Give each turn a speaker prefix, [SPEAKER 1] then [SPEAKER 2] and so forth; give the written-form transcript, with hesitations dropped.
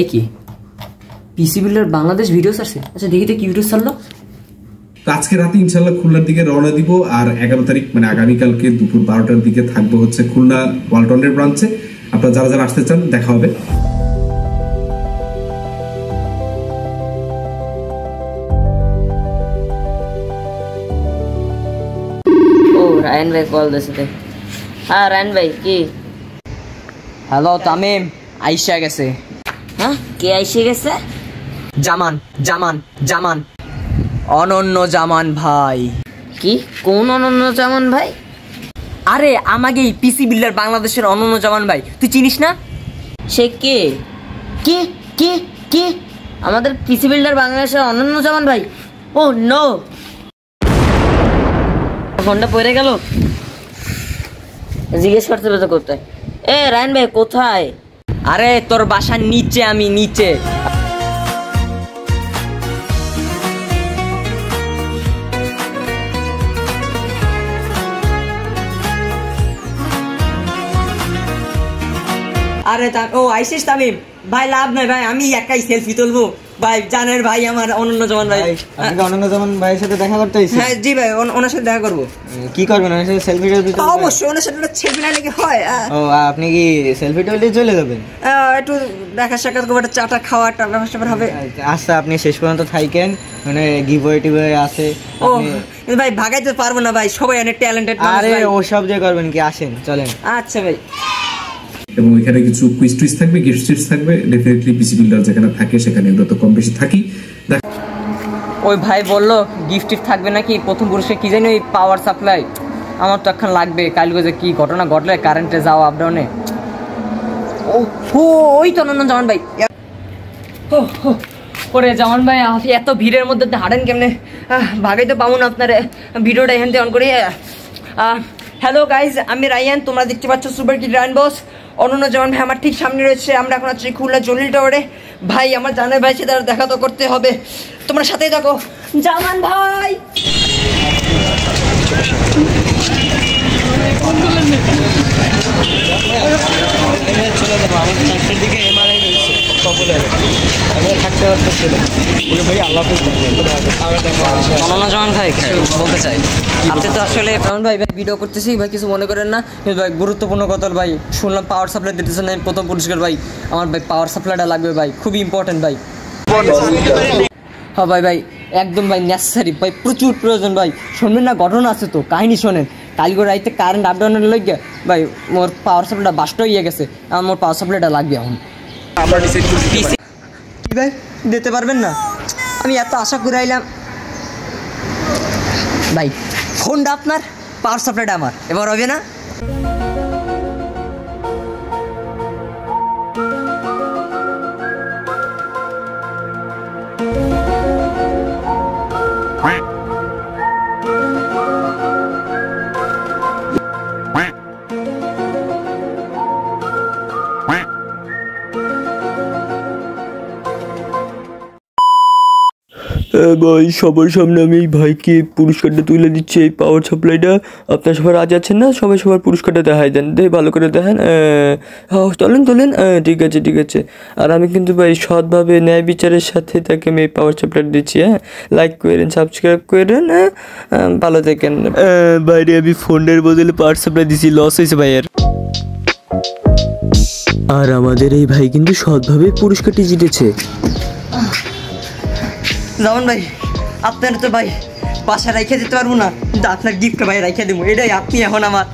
[SPEAKER 1] এ কি পিসি builder Bangladesh video ছাড়ছে? আচ্ছা দেখি তো কি ভিডিও ছাড়লো।
[SPEAKER 2] আজকে রাতে ইনশাল্লাহ খুলনার দিকে রওনা দিব, আর 11 তারিখ মানে আগামীকালকে দুপুর 12টার দিকে থাকবো হচ্ছে খুলনা ওয়ালটনের ব্রাঞ্চে। আপনারা যারা যারা আসতে চান দেখা হবে।
[SPEAKER 3] ও রায়ন ভাই কল দিয়েছে। হ্যাঁ রায়ন ভাই কি?
[SPEAKER 1] হ্যালো তামিম, আইসা গেছে।
[SPEAKER 3] হ্যাঁ কে আইসে গেছে?
[SPEAKER 1] জামান জামান জামান, অনন্য জামান ভাই।
[SPEAKER 3] কি কোন অনন্য জামান ভাই?
[SPEAKER 1] আরে আমাকে এই পিসি বিল্ডার বাংলাদেশের অনন্য জামান ভাই, তুই চিনিস না?
[SPEAKER 3] সে কে কে কে কে? আমাদের পিসি বিল্ডার বাংলাদেশের অনন্য জামান ভাই? ও নো, ফোনটা পড়ে গেল। জিজ্ঞেস করতে হবে তো কোথায়। এ রায়ন ভাই কোথায়?
[SPEAKER 1] আরে তোর বাসার নিচে, আমি নিচে। আরে ও আইসিস তামিম ভাই, লাভ নাই ভাই, আমি একাই সেলফি তুলবো ভাই। জানের ভাই আমার অনন্য জামান ভাই।
[SPEAKER 4] আপনি অনন্য জামান ভাইয়ের সাথে দেখা করতে আইছেন?
[SPEAKER 1] হ্যাঁ জি ভাই, ওনার সাথে দেখা করবো।
[SPEAKER 4] কি করবেন ওনার সাথে? সেলফি তুলতে?
[SPEAKER 1] অবশ্যই, ওনার সাথে সেলফি না নাকি হয়?
[SPEAKER 4] ও আপনি কি সেলফি তুলতে চলে যাবেন?
[SPEAKER 1] একটু দেখা সাক্ষাৎ করবো, একটা চাটা খাওয়া, একটা ব্যাপার হবে।
[SPEAKER 4] আচ্ছা আপনি শেষ পর্যন্ত থাকেন, মানে গিভওয়ে টিভওয়ে আছে।
[SPEAKER 1] ও ভাই ভাগাইতে পারবো না ভাই, সবাই অনেক ট্যালেন্টেড।
[SPEAKER 4] আরে ওসব যে করবেন কি, আসেন চলেন।
[SPEAKER 1] আচ্ছা ভাই।
[SPEAKER 2] এবং এখানে কিছু কুইজ টুইজ থাকবে, গিফট টিপস থাকবে। ডেফিনেটলি পিসি বিল্ডার যেখানে থাকে সেখানে আমরা তো কম বেশি থাকি।
[SPEAKER 1] ওই ভাই বললো গিফট টিফট থাকবে নাকি, প্রথম পুরস্কার কি জানি ওই পাওয়ার সাপ্লাই। আমার তো এখন লাগবে, কালকে যে কি ঘটনা ঘটলে কারেন্টে যাওয়া আপ ডাউনে। ও ওই তো অনন্য জামান ভাই। ওরে জামান ভাই, এত ভিড়ের মধ্যে হাঁটেন কেমনে? ভাগাইতে পাবো না আপনার ভিডিওটা এখান থেকে অন করি। হ্যালো গাইজ, আমি রায়ান, তোমরা দেখতে পাচ্ছ সুপার কিড রায়ান বস। অনন্য জামান ভাই আমার ঠিক সামনে রয়েছে। আমরা এখন আছি খুলনা জলিল টাওয়ারে। ভাই আমার জানের ভাই সাথে দেখা তো করতে হবে, তোমরা সাথেই থাকো। জামান ভাই বলতে চাই, আপনি তো আসলে ভাই ভিডিও করতেছি ভাই, কিছু মনে করেন না ভাই। গুরুত্বপূর্ণ কথা ভাই, শুনলাম পাওয়ার সাপ্লাই দিতেছেন প্রথম পুরস্কার ভাই। আমার ভাই পাওয়ার সাপ্লাইটা লাগবে ভাই, খুবই ইম্পর্টেন্ট ভাই। হ্যাঁ ভাই ভাই একদম ভাই নেসেসারি ভাই, প্রচুর প্রয়োজন ভাই। শুনবেন না, ঘটনা আছে তো, কাহিনী শোনেন। কালকে রাইতে কারেন্ট আপ ডাউনের লাগে ভাই মোর পাওয়ার সাপ্লাইটা বাস্ট হয়ে গেছে। আমার মোর পাওয়ার সাপ্লাইটা লাগবে এখন। কি ভাই দিতে পারবেন না? আমি এত আশা করে আইলাম ভাই। ফোনটা আপনার, পাওয়ার সাপ্লাইটা আমার, এবার হবে না?
[SPEAKER 5] ভাই সবার সামনে আমি এই ভাইকে পুরস্কারটা তুলে দিচ্ছি, এই পাওয়ার সাপ্লাইটা। আপনার সবাই রাজি আছেন না? সবাই সবার পুরস্কারটা দেখাই দেন, ভালো করে দেখেন। তোলেন তোলেন, ঠিক আছে ঠিক আছে। আর আমি কিন্তু ভাই সৎভাবে ন্যায় বিচারের সাথে তাকে আমি এই পাওয়ার সাপ্লাইটা দিচ্ছি। লাইক করেন, সাবস্ক্রাইব করেন, ভালো থাকেন। বাইরে আমি ফোনের বদলে পাওয়ার সাপ্লাই দিচ্ছি, লস হয়েছে ভাইয়ের। আর আমাদের এই ভাই কিন্তু সৎভাবে পুরস্কারটি জিতেছে।
[SPEAKER 1] জামান ভাই আপনার তো ভাই বাসা রাইখে দিতে পারবো না, কিন্তু আপনার গিফট ভাই রাইখে দেবো, এটাই আপনি এখন আমার।